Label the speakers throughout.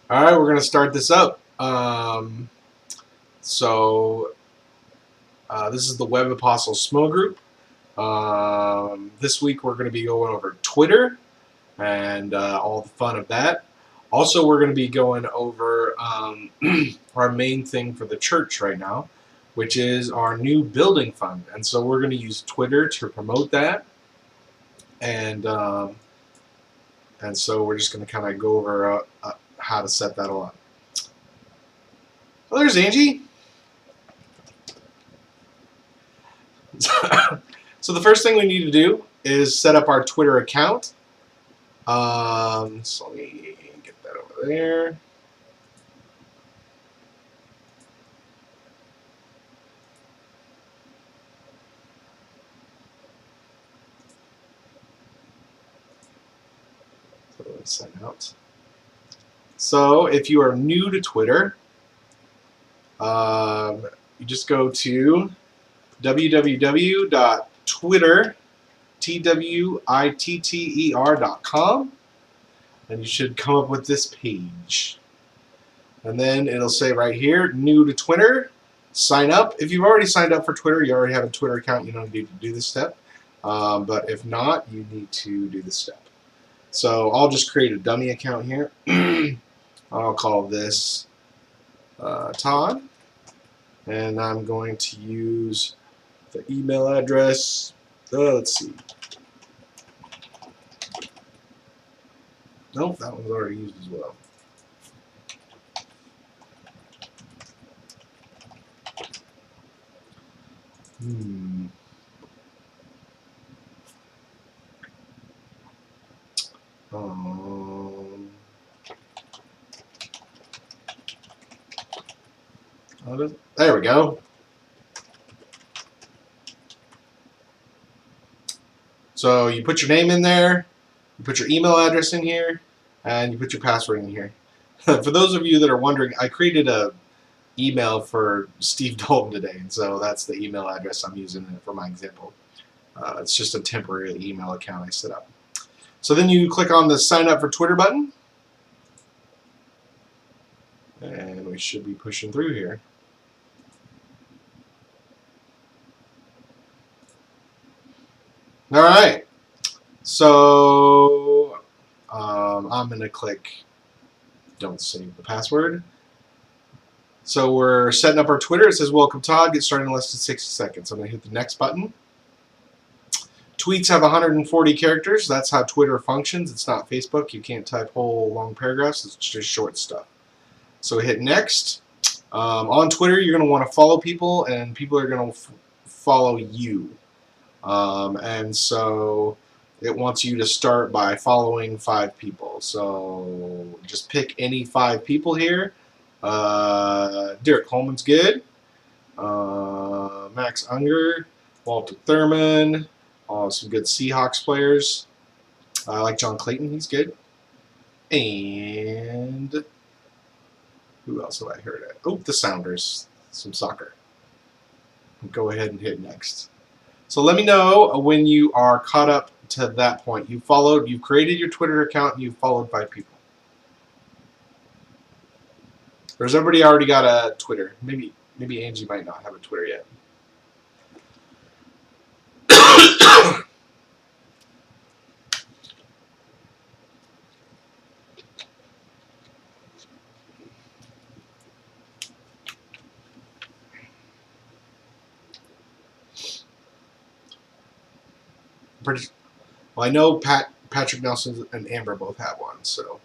Speaker 1: All right, we're going to start this up. So this is the Web Apostles Small Group. This week we're going to be going over Twitter and all the fun of that. Also, we're going to be going over our main thing for the church right now, which is our new building fund. And so we're going to use Twitter to promote that. And so we're just going to kind of go over how to set that all up. Well, there's Angie. So the first thing we need to do is set up our Twitter account. So let me get that over there. So let's sign out. So if you are new to Twitter, you just go to www.twitter.com, and you should come up with this page. And then it'll say right here, new to Twitter, sign up. If you've already signed up for Twitter, you already have a Twitter account, you don't need to do this step. But if not, you need to do this step. So I'll just create a dummy account here. I'll call this Todd. And I'm going to use the email address. Let's see. Nope, that one's already used as well. There we go. So you put your name in there, you put your email address in here, and you put your password in here. For those of you that are wondering, I created a email for Steve Dalton today, and so that's the email address I'm using for my example. It's just a temporary email account I set up. So then you click on the sign up for Twitter button, and we should be pushing through here. All right, so I'm going to click don't save the password. So we're setting up our Twitter. It says, welcome Todd, get started in less than 60 seconds. I'm going to hit the next button. Tweets have 140 characters. That's how Twitter functions. It's not Facebook. You can't type whole long paragraphs. It's just short stuff. So hit next. On Twitter, you're going to want to follow people, and people are going to follow you. And so it wants you to start by following 5 people. So just pick any 5 people here. Derek Coleman's good. Max Unger, Walter Thurman, some good Seahawks players. I like John Clayton, he's good. And who else have I heard of? Oh, the Sounders, some soccer. Go ahead and hit next. So let me know when you are caught up to that point. You've created your Twitter account, and you've followed 5 people. Or has everybody already got a Twitter? Maybe Angie might not have a Twitter yet. Well, I know Patrick Nelson and Amber both have one, so.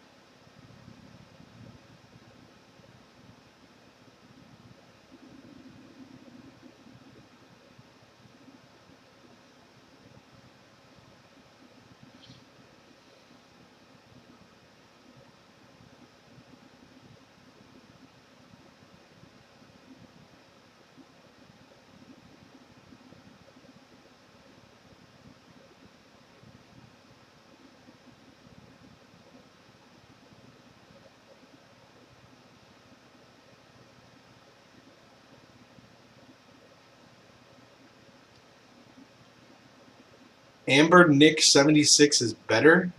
Speaker 1: Amber Nick 76 is better.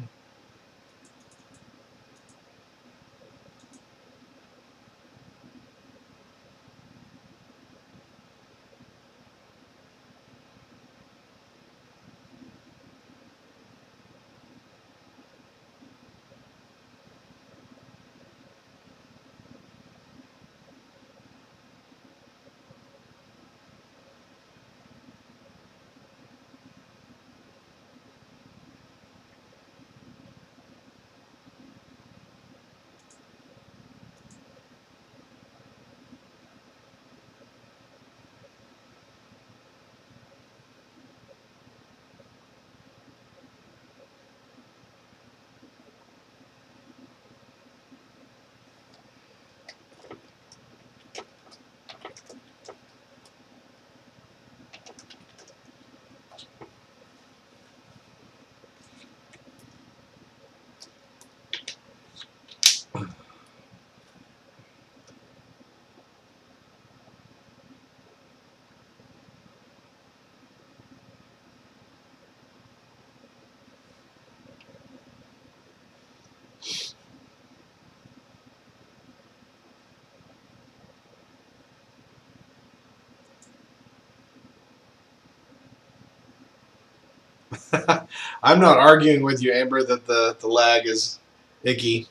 Speaker 1: I'm not arguing with you, Amber, that the lag is icky.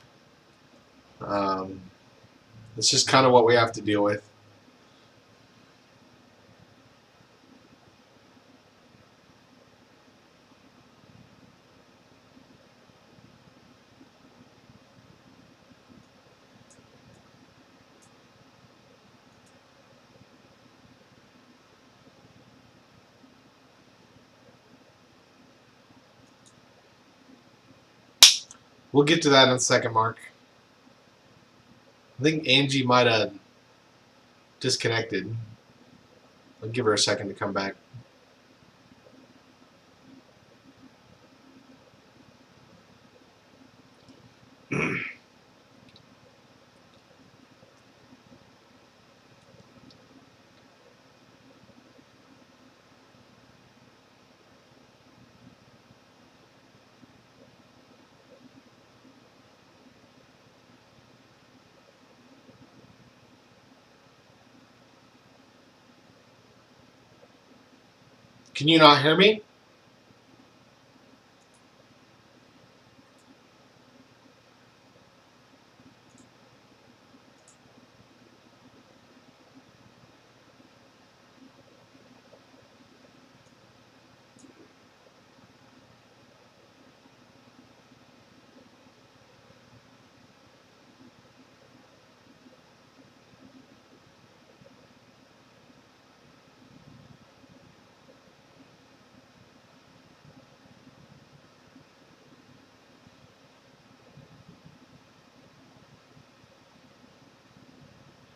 Speaker 1: It's just kind of what we have to deal with. We'll get to that in a second, Mark. I think Angie might have disconnected. I'll give her a second to come back. Can you not hear me?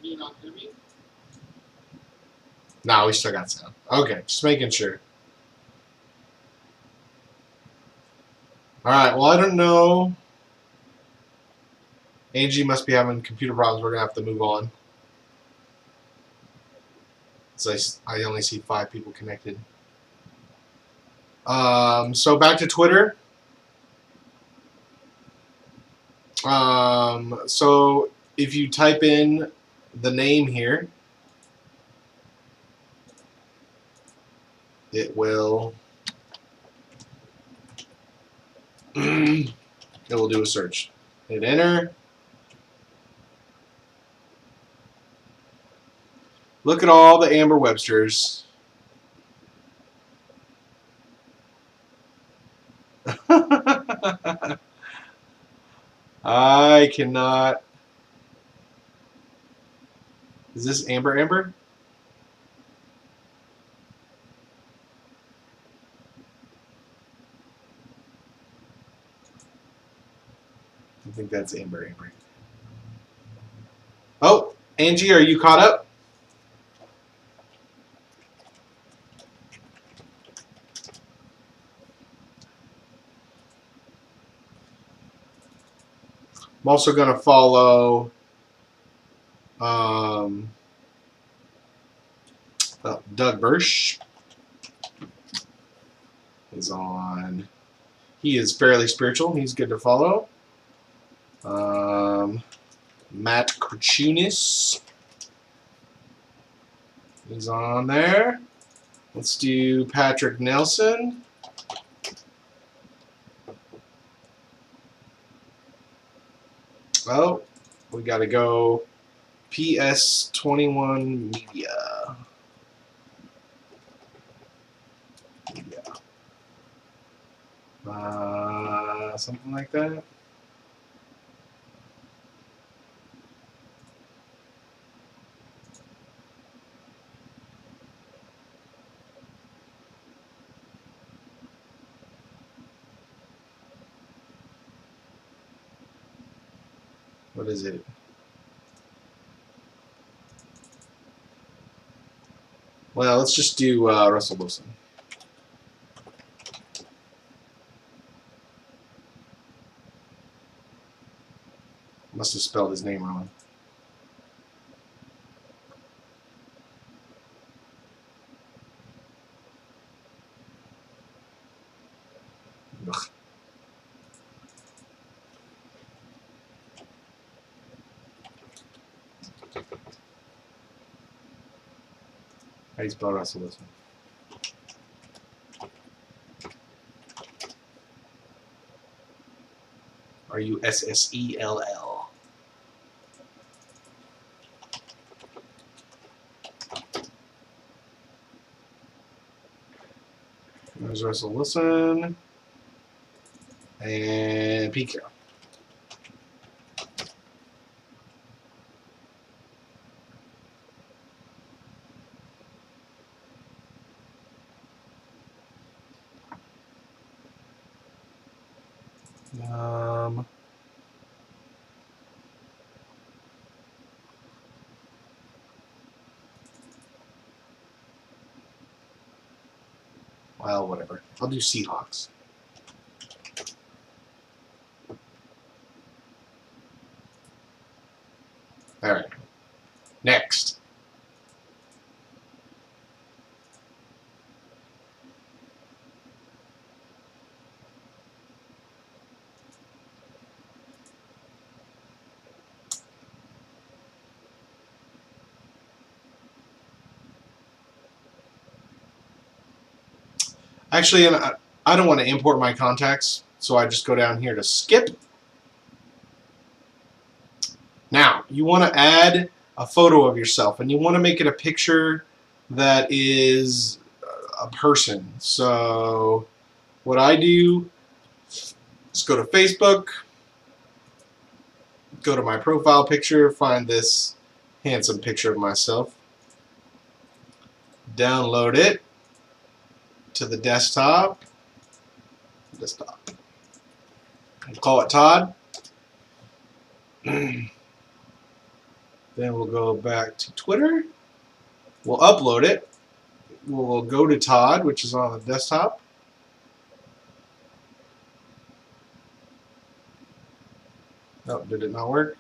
Speaker 1: Can you not hear me? No, we still got sound. Okay, just making sure. All right, well, I don't know. Angie must be having computer problems. We're going to have to move on. So I only see 5 people connected. So back to Twitter. So if you type in the name here, it will it will do a search. Hit enter. Look at all the Amber Websters. I cannot. Is this Amber Amber? I think that's Amber Amber. Oh, Angie, are you caught up? I'm also going to follow Doug Birch. Is on. He is fairly spiritual. He's good to follow. Matt Kurchunis is on there. Let's do Patrick Nelson. Oh, we got to go PS21 Media. Something like that. What is it? Well, let's just do Russell Wilson. Must have spelled his name wrong. Ugh. How do you spell Russell Wilson? Russell. There's Russell Wilson and Pete Carroll. Well, whatever. I'll do Seahawks. All right. Next. Actually, I don't want to import my contacts, so I just go down here to skip. Now, you want to add a photo of yourself, and you want to make it a picture that is a person. So what I do is go to Facebook, go to my profile picture, find this handsome picture of myself, download it to the desktop. We'll call it Todd. Then we'll go back to Twitter. We'll upload it. We'll go to Todd, which is on the desktop. Oh, did it not work?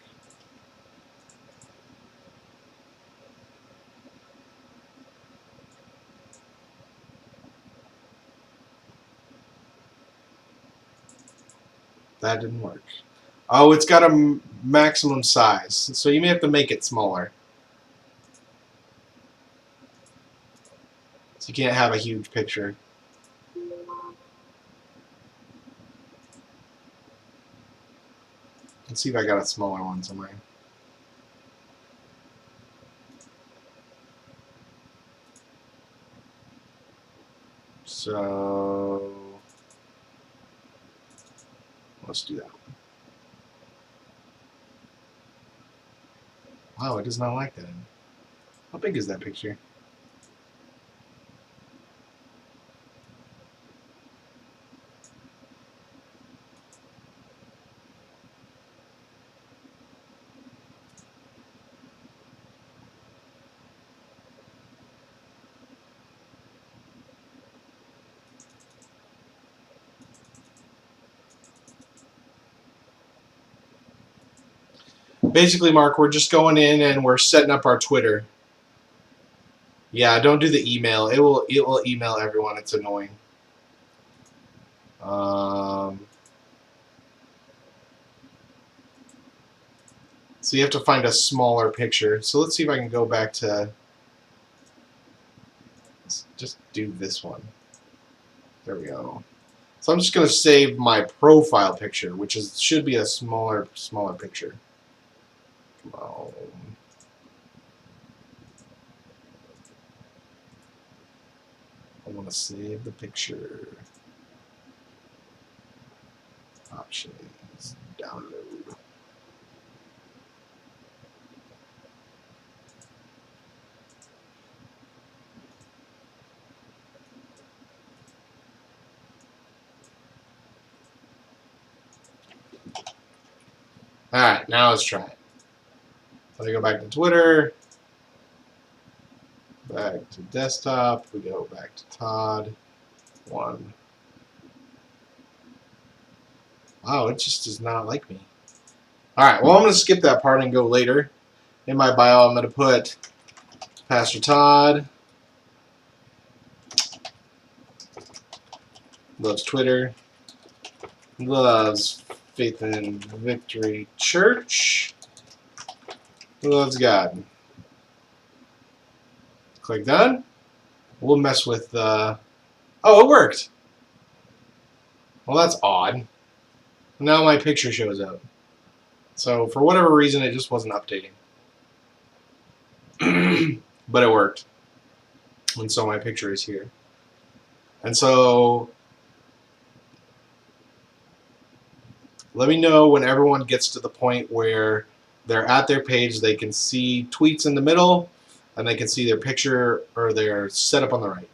Speaker 1: That didn't work. Oh, it's got a maximum size, so you may have to make it smaller. So you can't have a huge picture. Let's see if I got a smaller one somewhere. So let's do that. Wow, it does not like that. How big is that picture? Basically, Mark, we're just going in and we're setting up our Twitter. Yeah, don't do the email. It will email everyone. It's annoying. So you have to find a smaller picture. So let's see if I can go back to. Let's just do this one. There we go. So I'm just going to save my profile picture, which should be a smaller picture. Come on. I want to save the picture. Options. Download. Alright, now let's try it. So I go back to Twitter. Back to desktop. We go back to Todd. 1. Wow, it just does not like me. Alright, well, I'm going to skip that part and go later. In my bio, I'm going to put Pastor Todd. Loves Twitter. Loves Faith and Victory Church. Loves God. Click done. We'll mess with oh, it worked. Well, that's odd. Now my picture shows up. So for whatever reason, it just wasn't updating. But it worked. And so my picture is here. And so let me know when everyone gets to the point where they're at their page, they can see tweets in the middle, and they can see their picture or their setup on the right.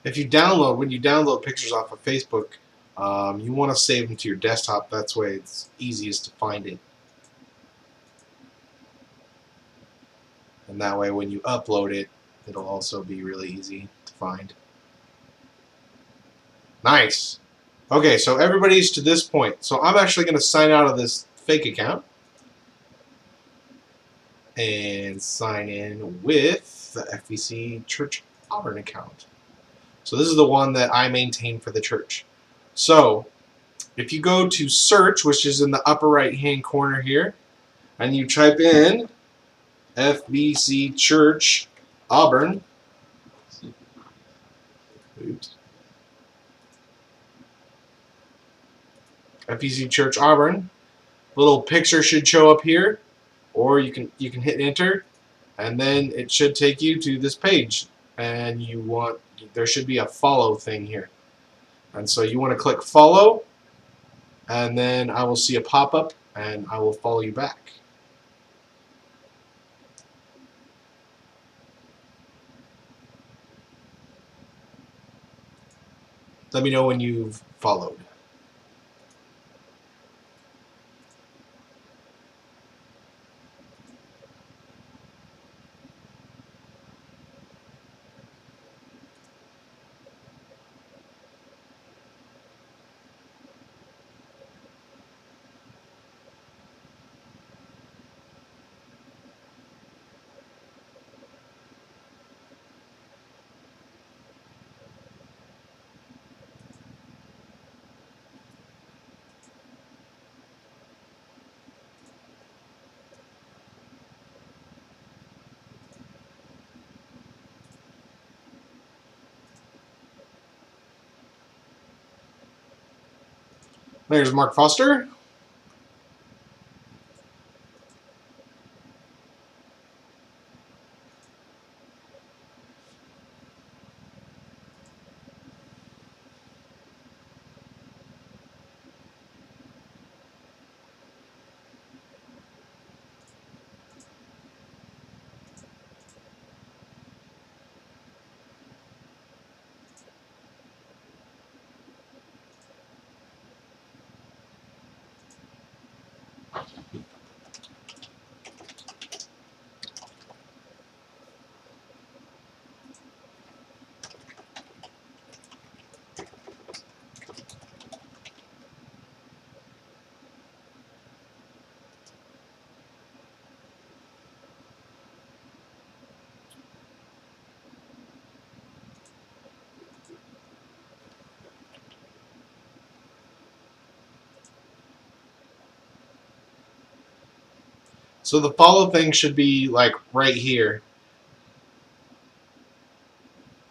Speaker 1: If when you download pictures off of Facebook, you want to save them to your desktop. That's way it's easiest to find it. And that way when you upload it, it'll also be really easy to find. Nice. Okay, so everybody's to this point. So I'm actually going to sign out of this fake account and sign in with the FBC Church Auburn account. So this is the one that I maintain for the church. So if you go to search, which is in the upper right hand corner here, and you type in FBC Church Auburn, oops, FBC Church Auburn, little picture should show up here, or you can hit enter, and then it should take you to this page, and there should be a follow thing here, and so you want to click follow, and then I will see a pop-up and I will follow you back. Let me know when you've followed. There's Mark Foster. So the follow thing should be like right here.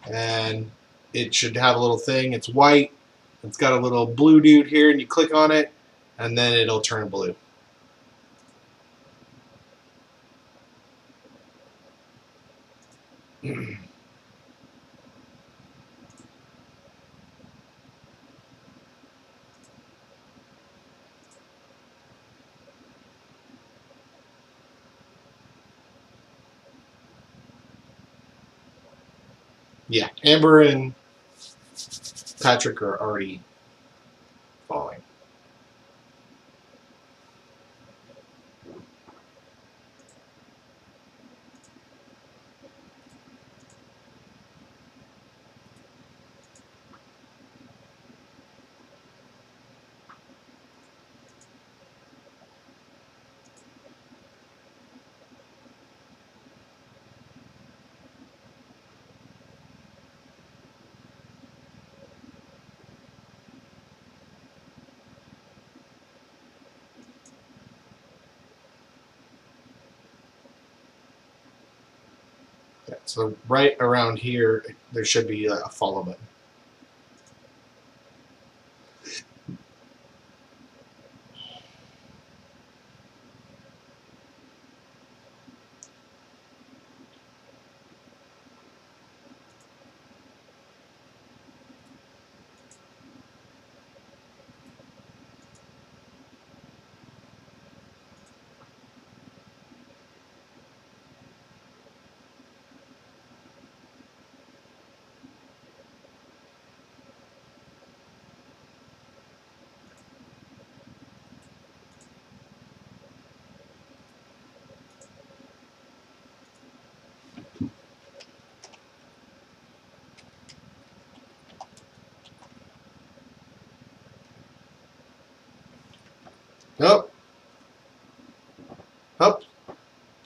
Speaker 1: And it should have a little thing. It's white. It's got a little blue dude here, and you click on it, and then it'll turn blue. Yeah, Amber and Patrick are already falling. Yeah, so right around here, there should be a follow button.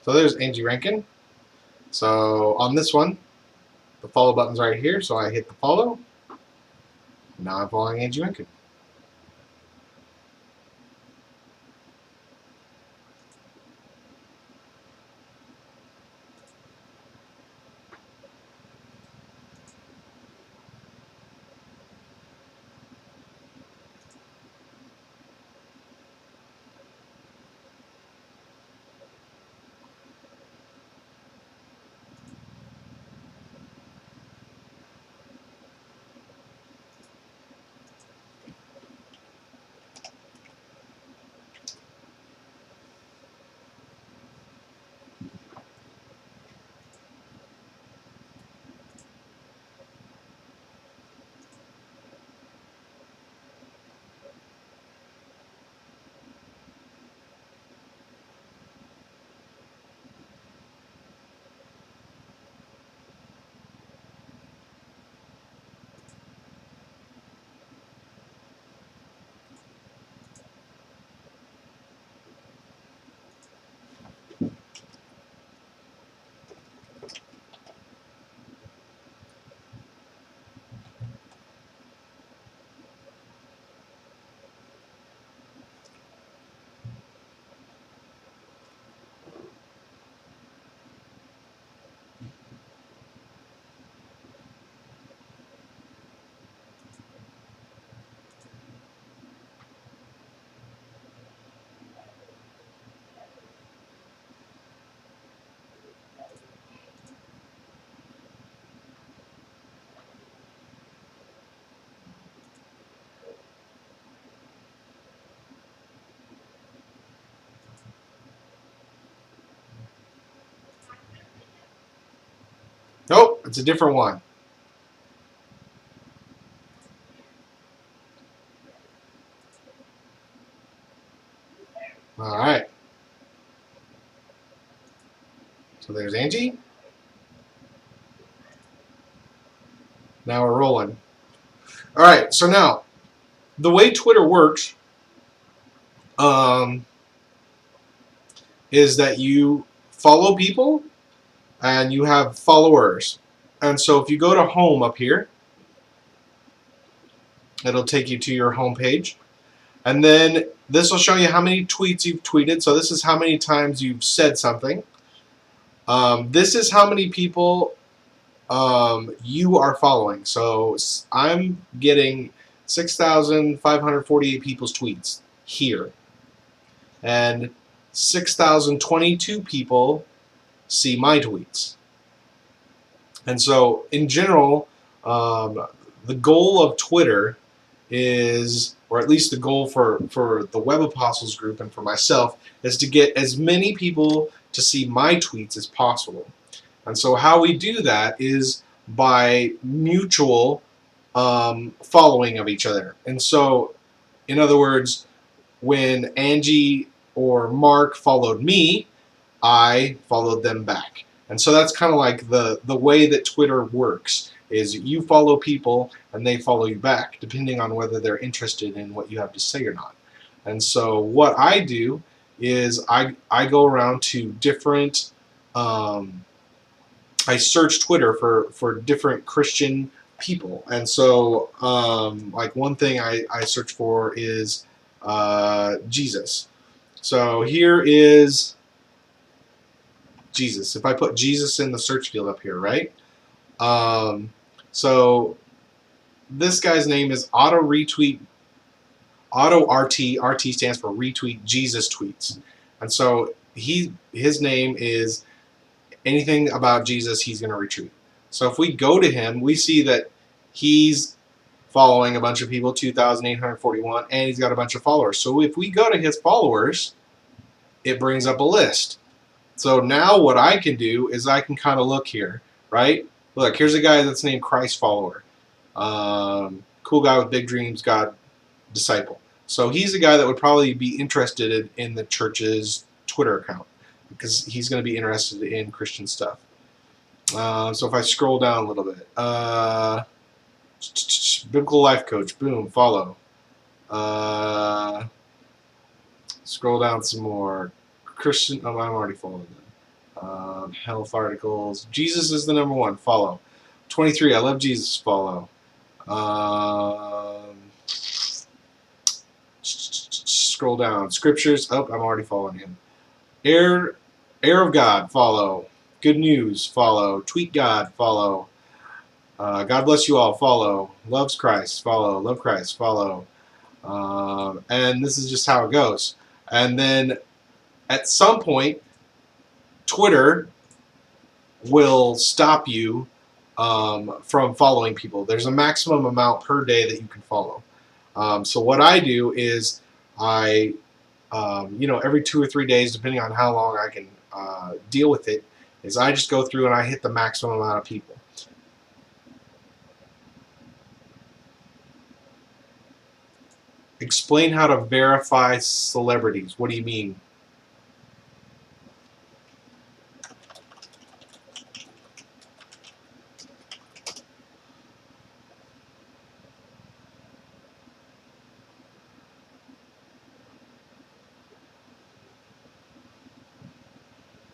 Speaker 1: So there's Angie Rankin. So on this one, the follow button's right here, so I hit the follow. Now I'm following Angie Rankin. Nope, it's a different one. All right. So there's Angie. Now we're rolling. All right. So now, the way Twitter works is that you follow people and you have followers. And so if you go to home up here, it'll take you to your home page. And then this will show you how many tweets you've tweeted. So this is how many times you've said something. This is how many people you are following. So I'm getting 6,548 people's tweets here. And 6,022 people see my tweets. And so in general, the goal of Twitter is, or at least the goal for the Web Apostles group and for myself, is to get as many people to see my tweets as possible. And so how we do that is by mutual following of each other. And so, in other words, when Angie or Mark followed me, I followed them back. And so that's kind of like the way that Twitter works, is you follow people and they follow you back, depending on whether they're interested in what you have to say or not. And so what I do is I go around to different, I search Twitter for different Christian people. And so like one thing I search for is Jesus. So here is Jesus. If I put Jesus in the search field up here, right? So this guy's name is Auto RT. RT stands for retweet Jesus tweets. And so his name is anything about Jesus, he's going to retweet. So if we go to him, we see that he's following a bunch of people, 2,841, and he's got a bunch of followers. So if we go to his followers, it brings up a list. So now what I can do is I can kind of look here, right? Look, here's a guy that's named Christ Follower. Cool guy with big dreams, God disciple. So he's a guy that would probably be interested in the church's Twitter account because he's going to be interested in Christian stuff. So if I scroll down a little bit, Biblical Life Coach, boom, follow. Scroll down some more. Christian, oh, I'm already following them. Health articles. Jesus is the number one. Follow. 23. I love Jesus. Follow. Scroll down. Scriptures. Oh, I'm already following him. Air of God. Follow. Good news. Follow. Tweet God. Follow. God bless you all. Follow. Loves Christ. Follow. Love Christ. Follow. And this is just how it goes. And then at some point, Twitter will stop you from following people. There's a maximum amount per day that you can follow. So what I do is I, every 2 or 3 days, depending on how long I can deal with it, is I just go through and I hit the maximum amount of people. Explain how to verify celebrities. What do you mean?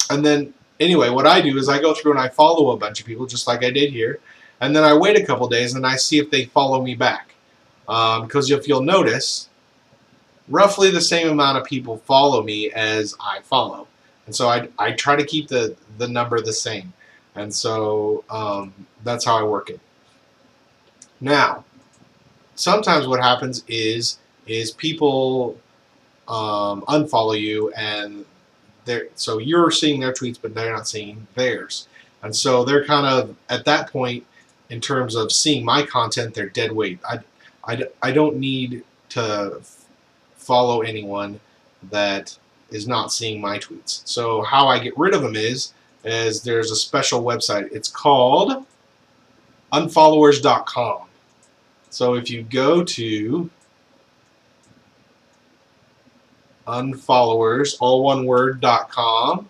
Speaker 1: And then, anyway, what I do is I go through and I follow a bunch of people, just like I did here. And then I wait a couple days and I see if they follow me back. Because if you'll notice, roughly the same amount of people follow me as I follow. And so I try to keep the number the same. And so that's how I work it. Now, sometimes what happens is people unfollow you, and so you're seeing their tweets, but they're not seeing theirs. And so they're kind of at that point, in terms of seeing my content, they're dead weight. I don't need to follow anyone that is not seeing my tweets. So how I get rid of them is there's a special website. It's called unfollowers.com. So if you go to unfollowers, all one word.com,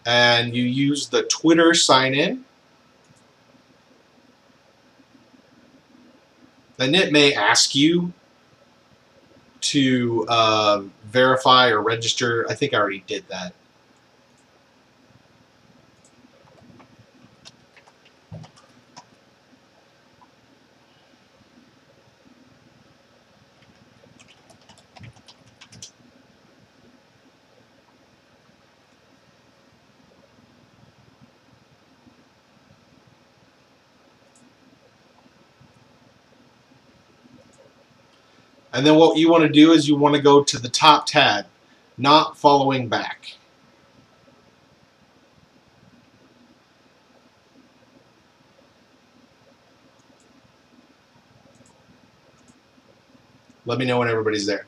Speaker 1: and you use the Twitter sign-in, then it may ask you to verify or register. I think I already did that. And then what you want to do is you want to go to the top tab, not following back. Let me know when everybody's there.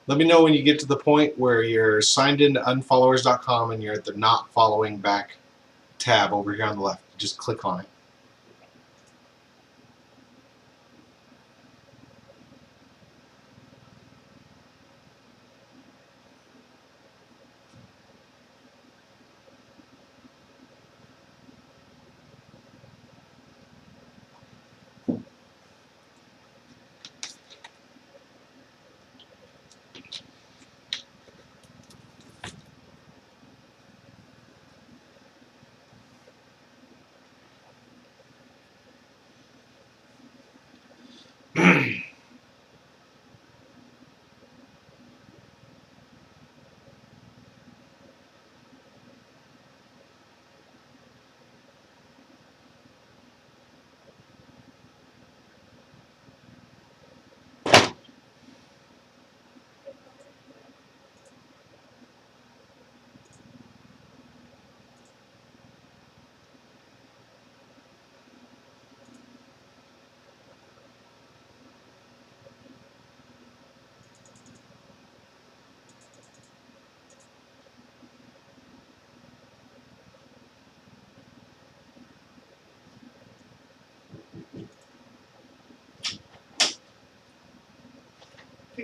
Speaker 1: Let me know when you get to the point where you're signed into unfollowers.com and you're at the not following back tab over here on the left. Just click on it.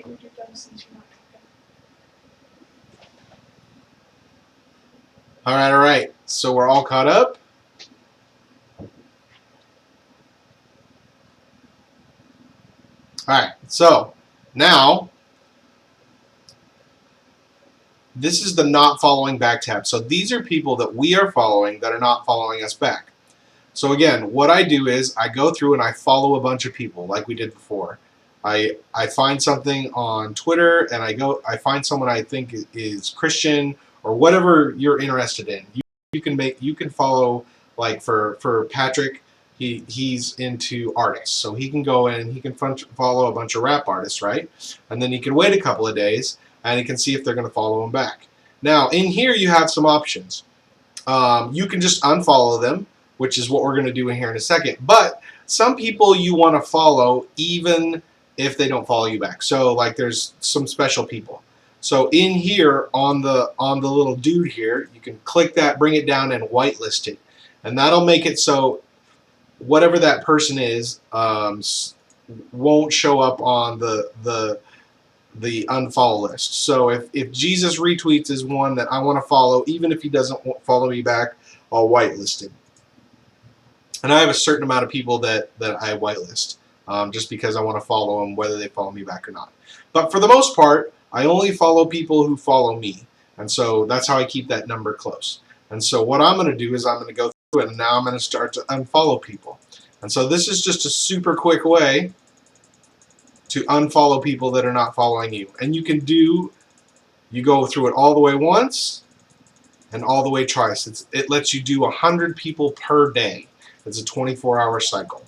Speaker 2: when you're done since you're not talking.
Speaker 1: All right. So we're all caught up. All right. So now this is the not following back tab. So these are people that we are following that are not following us back. So again, what I do is I go through and I follow a bunch of people like we did before. I find something on Twitter and I find someone I think is Christian or whatever you're interested in. You can follow, like for Patrick, he's into artists, so he can go in and he can follow a bunch of rap artists, right? And then he can wait a couple of days and he can see if they're going to follow him back. Now in here you have some options. You can just unfollow them, which is what we're going to do in here in a second. But some people you want to follow even if they don't follow you back. So like there's some special people. So in here on the little dude here, you can click that, bring it down, and whitelist it, and that'll make it so whatever that person is won't show up on the unfollow list. So if Jesus retweets is one that I want to follow, even if he doesn't follow me back, I'll whitelist him. And I have a certain amount of people that I whitelist just because I want to follow them whether they follow me back or not. But for the most part, I only follow people who follow me. And so that's how I keep that number close. And so what I'm going to do is I'm going to go through it, and now I'm going to start to unfollow people. And so this is just a super quick way to unfollow people that are not following you. And you go through it all the way once and all the way twice. It lets you do 100 people per day. It's a 24-hour cycle.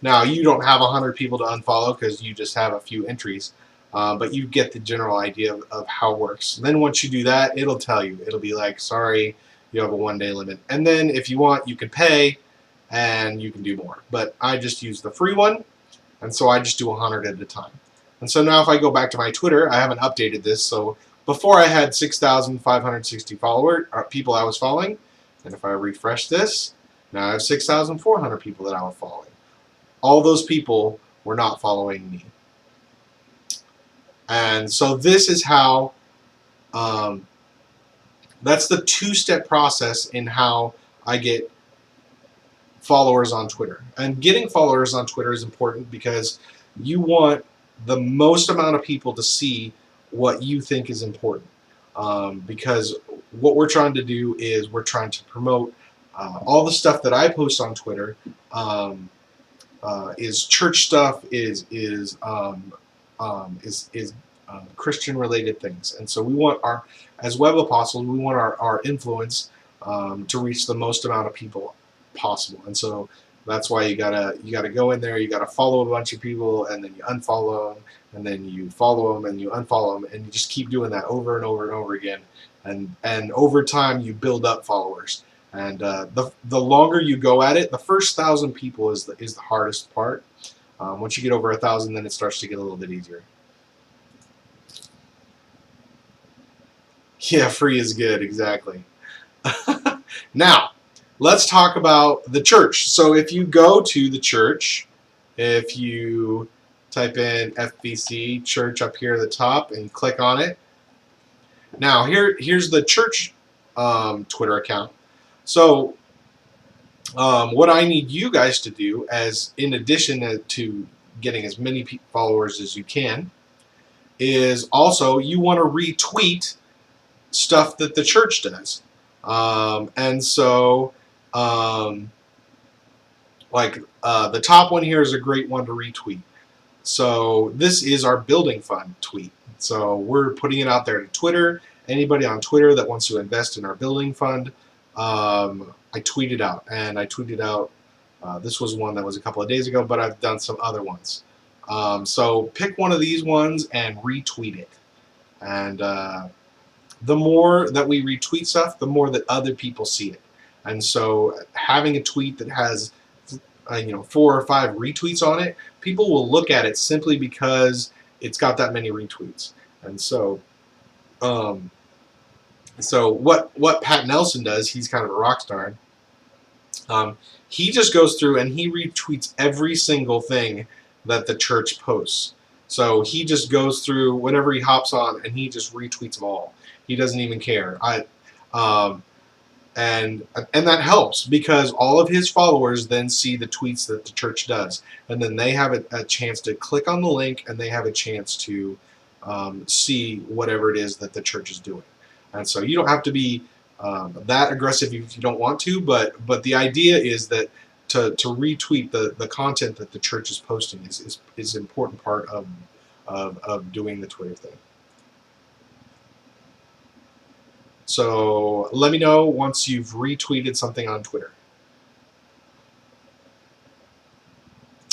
Speaker 1: Now, you don't have 100 people to unfollow because you just have a few entries, but you get the general idea of how it works. And then once you do that, it'll tell you. It'll be like, sorry, you have a one-day limit. And then if you want, you can pay and you can do more. But I just use the free one, and so I just do 100 at a time. And so now if I go back to my Twitter, I haven't updated this. So before I had 6,560 people I was following, and if I refresh this, now I have 6,400 people that I was following. All those people were not following me. And so this is how, that's the two-step process in how I get followers on Twitter. And getting followers on Twitter is important because you want the most amount of people to see what you think is important. Because what we're trying to do is we're trying to promote all the stuff that I post on Twitter is church stuff, is Christian related things, and so we want as web apostles, we want our influence to reach the most amount of people possible, and so that's why you gotta go in there, you gotta follow a bunch of people, and then you unfollow them, and then you follow them, and you unfollow them, and you just keep doing that over and over and over again, and over time you build up followers. And the longer you go at it, the first 1,000 people is the hardest part. Once you get over 1,000, then it starts to get a little bit easier. Yeah, free is good, exactly. Now, let's talk about the church. So if you go to the church, if you type in FBC Church up here at the top and you click on it, now here's the church Twitter account. So what I need you guys to do, as in addition to getting as many followers as you can, is also you want to retweet stuff that the church does. And so the top one here is a great one to retweet. So this is our building fund tweet. So we're putting it out there to Twitter. Anybody on Twitter that wants to invest in our building fund, I tweeted out, and I tweeted out, this was one that was a couple of days ago, but I've done some other ones. So pick one of these ones and retweet it. And the more that we retweet stuff, the more that other people see it. And so having a tweet that has 4 or 5 retweets on it, people will look at it simply because it's got that many retweets. And so what Pat Nelson does, he's kind of a rock star. He just goes through and he retweets every single thing that the church posts. So he just goes through whenever he hops on and he just retweets them all. He doesn't even care. Um, and that helps because all of his followers then see the tweets that the church does, and then they have a chance to click on the link and they have a chance to see whatever it is that the church is doing. And so you don't have to be that aggressive if you don't want to, but the idea is that to retweet the content that the church is posting is an important part of doing the Twitter thing. So let me know once you've retweeted something on Twitter.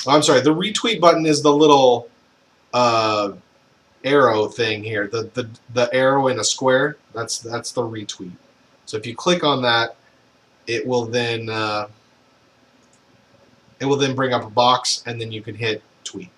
Speaker 1: Oh, I'm sorry, the retweet button is the little arrow thing here. The arrow in a square, that's the retweet. So if you click on that, it will then bring up a box, and then you can hit tweet.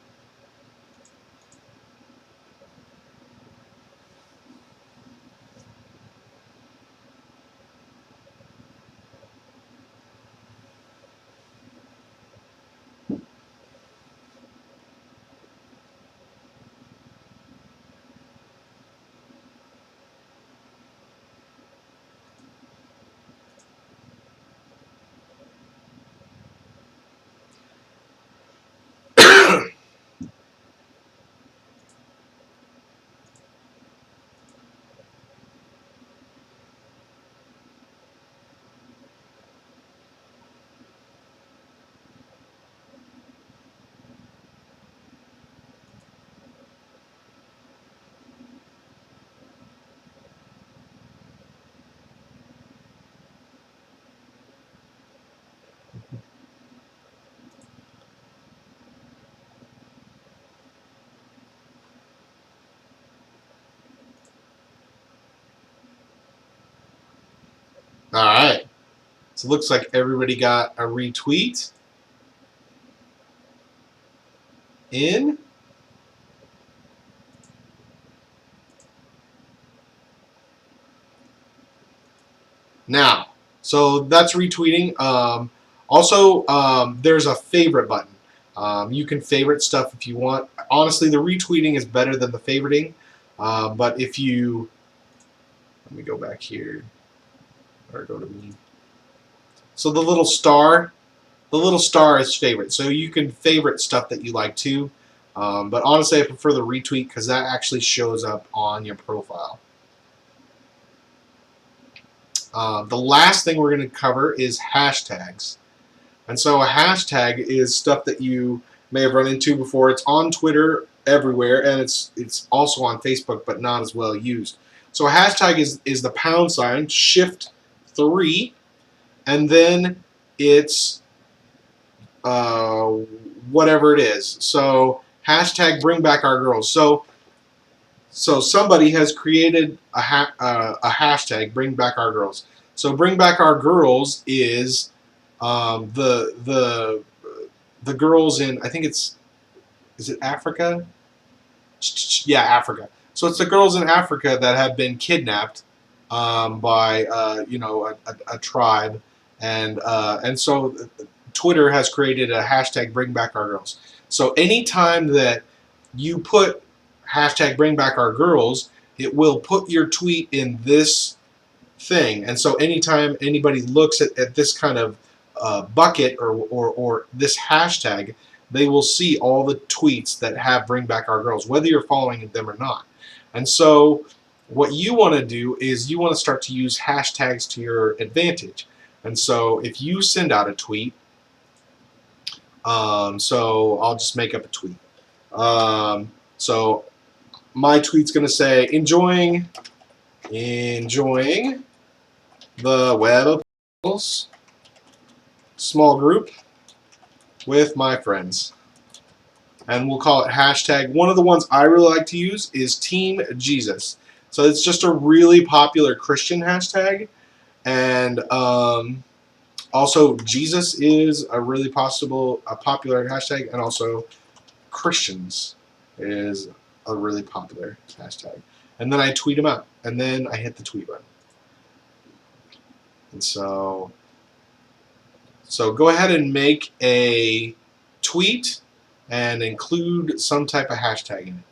Speaker 1: All right. So it looks like everybody got a retweet in. Now, so that's retweeting. Also, there's a favorite button. You can favorite stuff if you want. Honestly, the retweeting is better than the favoriting. But if you, let me go back here, or go to me. So the little star is favorite. So you can favorite stuff that you like too. But honestly, I prefer the retweet because that actually shows up on your profile. The last thing we're going to cover is hashtags. And so a hashtag is stuff that you may have run into before. It's on Twitter everywhere, and it's also on Facebook, but not as well used. So a hashtag is the pound sign, shift 3, and then it's whatever it is. So hashtag bring back our girls. So somebody has created a hashtag bring back our girls. So bring back our girls is the girls in, I think is it Africa? Yeah, Africa. So it's the girls in Africa that have been kidnapped by a tribe, and so Twitter has created a hashtag bring back our girls. So anytime that you put hashtag bring back our girls, it will put your tweet in this thing. And so anytime anybody looks at this kind of bucket or this hashtag, they will see all the tweets that have bring back our girls, whether you're following them or not. And so what you want to do is you want to start to use hashtags to your advantage. And so if you send out a tweet, so I'll just make up a tweet. So my tweet's going to say, enjoying the Web of Puzzles small group with my friends. And we'll call it hashtag. One of the ones I really like to use is Team Jesus. So it's just a really popular Christian hashtag. And also Jesus is a really popular hashtag. And also Christians is a really popular hashtag. And then I tweet them out. And then I hit the tweet button. And so go ahead and make a tweet, and include some type of hashtag in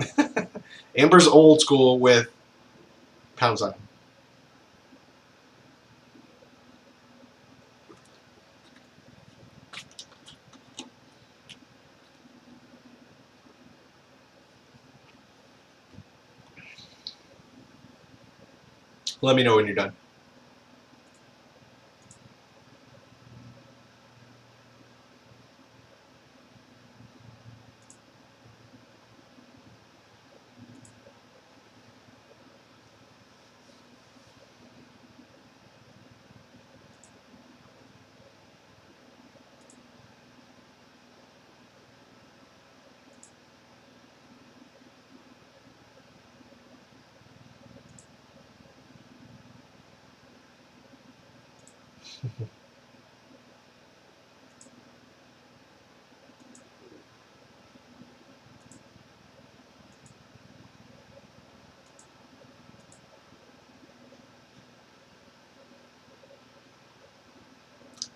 Speaker 1: it. Amber's old school with pound sign. Let me know when you're done.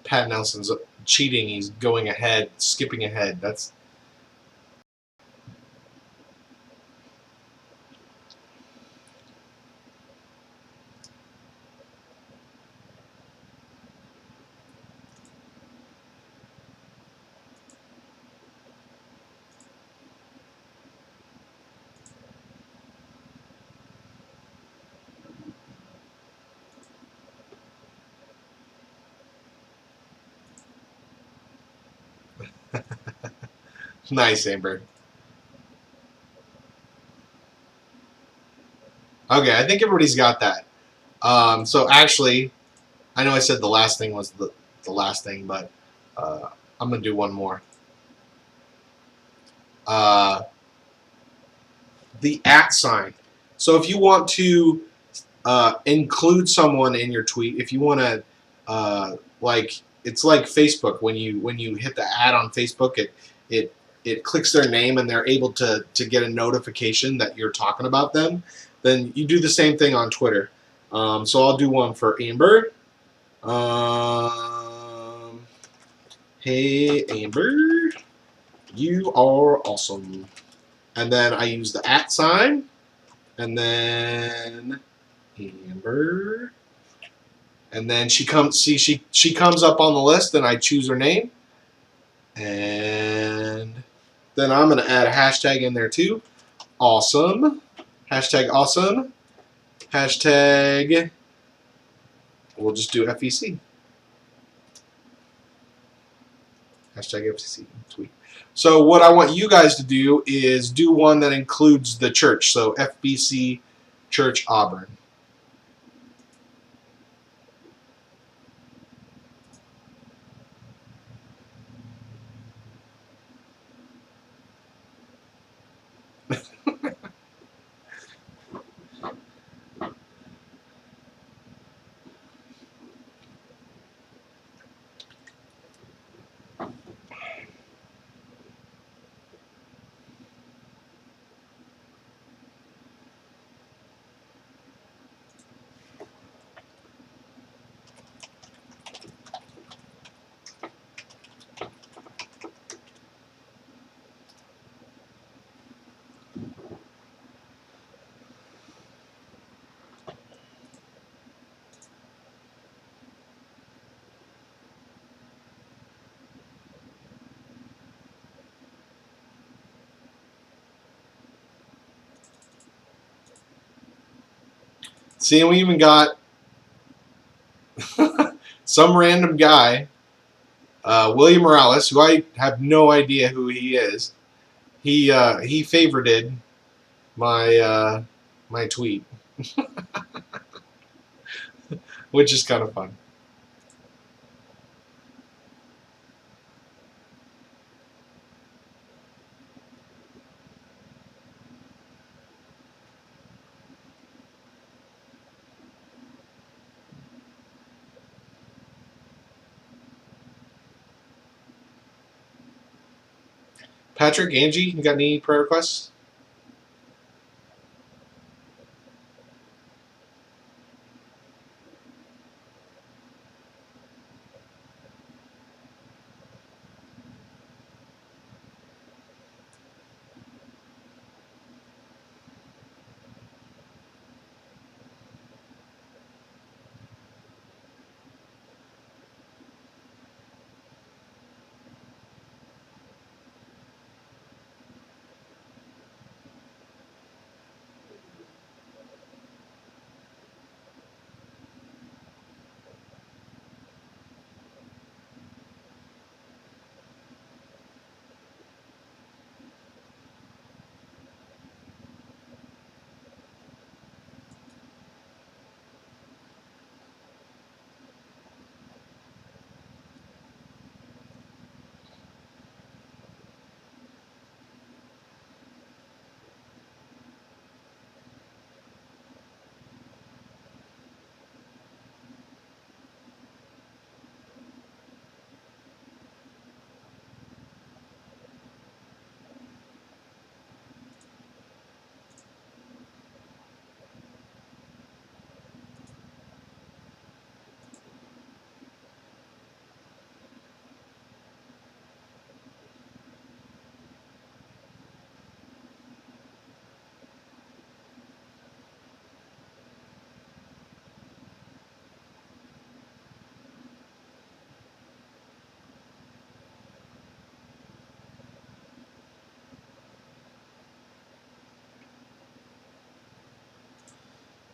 Speaker 1: Pat Nelson's cheating. He's going ahead, skipping ahead. That's nice, Amber. Okay, I think everybody's got that. So actually, I know I said the last thing was the last thing, but I'm gonna do one more. Uh, the @ sign. So if you want to include someone in your tweet, if you want to, like it's like Facebook when you hit the @ on Facebook, it it clicks their name and they're able to get a notification that you're talking about them. Then you do the same thing on Twitter. So I'll do one for Amber. Hey Amber, you are awesome. And then I use the @ sign, and then Amber, and then she comes. See, she comes up on the list, and I choose her name, and then I'm gonna add a hashtag in there too. Awesome, hashtag awesome, hashtag. We'll just do FEC. Hashtag FEC tweet. So what I want you guys to do is do one that includes the church. So FBC Church Auburn. See, we even got some random guy, William Morales, who I have no idea who he is. He favorited my tweet, which is kind of fun. Patrick, Angie, you got any prayer requests?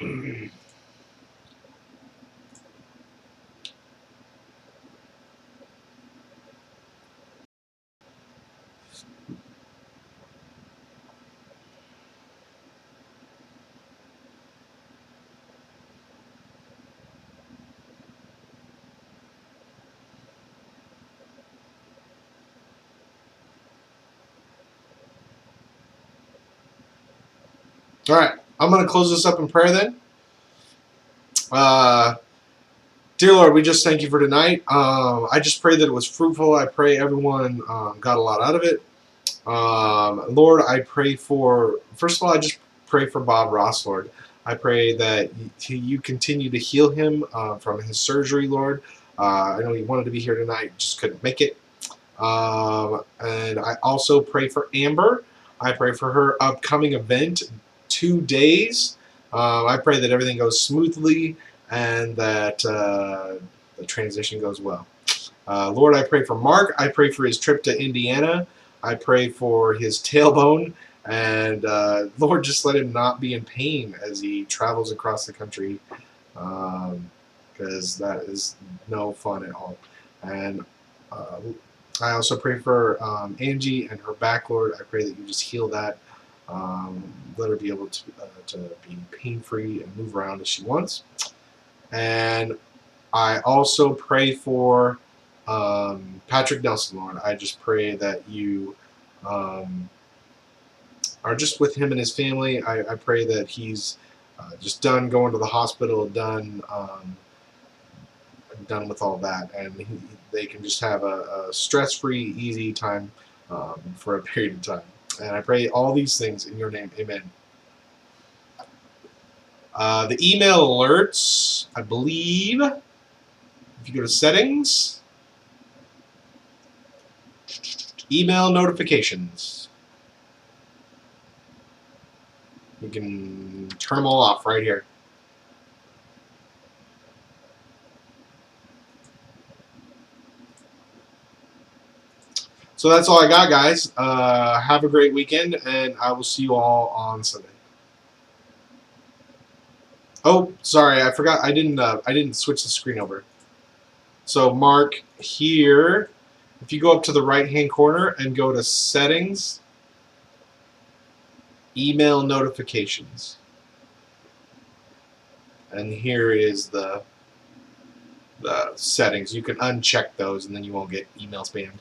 Speaker 1: All right, I'm going to close this up in prayer then. Dear Lord, we just thank you for tonight. I just pray that it was fruitful. I pray everyone got a lot out of it. Lord, I pray for, first of all, I just pray for Bob Ross, Lord. I pray that you continue to heal him from his surgery, Lord. I know he wanted to be here tonight, just couldn't make it. And I also pray for Amber. I pray for her upcoming event, 2 days. I pray that everything goes smoothly and that the transition goes well. Lord, I pray for Mark. I pray for his trip to Indiana. I pray for his tailbone. And Lord, just let him not be in pain as he travels across the country, because that is no fun at all. And I also pray for Angie and her back, Lord. I pray that you just heal that. Let her be able to be pain-free and move around as she wants. And I also pray for Patrick Nelson, Lord. I just pray that you are just with him and his family. I pray that he's just done going to the hospital, done with all that, and they can just have a stress-free, easy time for a period of time. And I pray all these things in your name. Amen. The email alerts, I believe, if you go to settings, email notifications, you can turn them all off right here. So that's all I got, guys. Have a great weekend, and I will see you all on Sunday. Oh, sorry, I forgot. I didn't switch the screen over. So Mark, here, if you go up to the right-hand corner and go to Settings, Email Notifications, and here is the settings. You can uncheck those, and then you won't get email spammed.